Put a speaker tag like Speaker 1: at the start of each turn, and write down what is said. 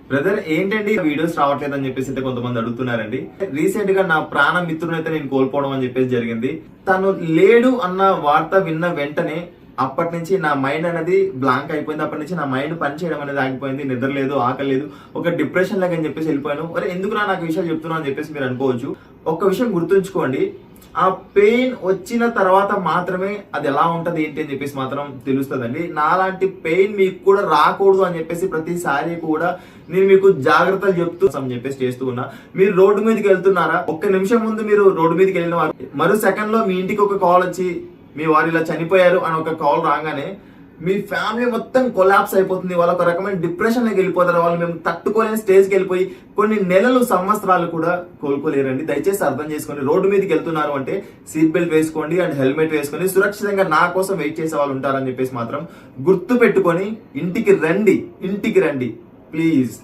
Speaker 1: Brother ఏంటండి videos రావట్లేదు అని చెప్పేసి అయితే కొంతమంది అడుగుతున్నారండి. రీసెంట్ గా నా ప్రాణ మిత్రుని అయితే నేను కోల్పోవడం అని చెప్పేసి జరిగింది. తను లేడు అన్న వార్త విన్న వెంటనే అప్పటి నుంచి నా మైండ్ అనేది బ్లాంక్ అయిపోయింది. అప్పటి నుంచి నా మైండ్ పని చేయడం అనేది ఆగిపోయింది. నిద్ర లేదు, ఆకలి లేదు, ఒక డిప్రెషన్ లాగా అని చెప్పేసి వెళ్ళిపోయాను. మరి ఎందుకు నాకు విషయాలు చెప్తున్నా అని చెప్పేసి మీరు అనుకోవచ్చు. ఒక్క విషయం గుర్తుంచుకోండి, ఆ పెయిన్ వచ్చిన తర్వాత మాత్రమే అది ఎలా ఉంటది ఏంటి అని చెప్పేసి మాత్రం తెలుస్తుందండి. నాలాంటి పెయిన్ మీకు కూడా రాకూడదు అని చెప్పేసి ప్రతిసారి కూడా నేను మీకు జాగ్రత్తలు చెప్తూ అని చెప్పేసి చేస్తూ ఉన్నా. మీరు రోడ్డు మీదకి వెళ్తున్నారా, ఒక్క నిమిషం ముందు మీరు రోడ్డు మీదకి వెళ్ళిన వారు మరో సెకండ్ లో మీ ఇంటికి ఒక కాల్ వచ్చి మీ వారు ఇలా చనిపోయారు అని ఒక కాల్ రాగానే మీ ఫ్యామిలీ మొత్తం కొలాప్స్ అయిపోతుంది. వాళ్ళు ఒక రకమైన డిప్రెషన్ లోకి వెళ్ళిపోతారు. వాళ్ళు మేము తట్టుకోలేని స్టేజ్కి వెళ్ళిపోయి కొన్ని నెలలు, సంవత్సరాలు కూడా కోలుకోలేరండి. దయచేసి అర్థం చేసుకోండి. రోడ్డు మీదకి వెళ్తున్నారు అంటే సీట్ బెల్ట్ వేసుకోండి అండ్ హెల్మెట్ వేసుకొని సురక్షితంగా నా కోసం వెయిట్ చేసే వాళ్ళు ఉంటారని చెప్పేసి మాత్రం గుర్తు పెట్టుకొని ఇంటికి రండి ప్లీజ్.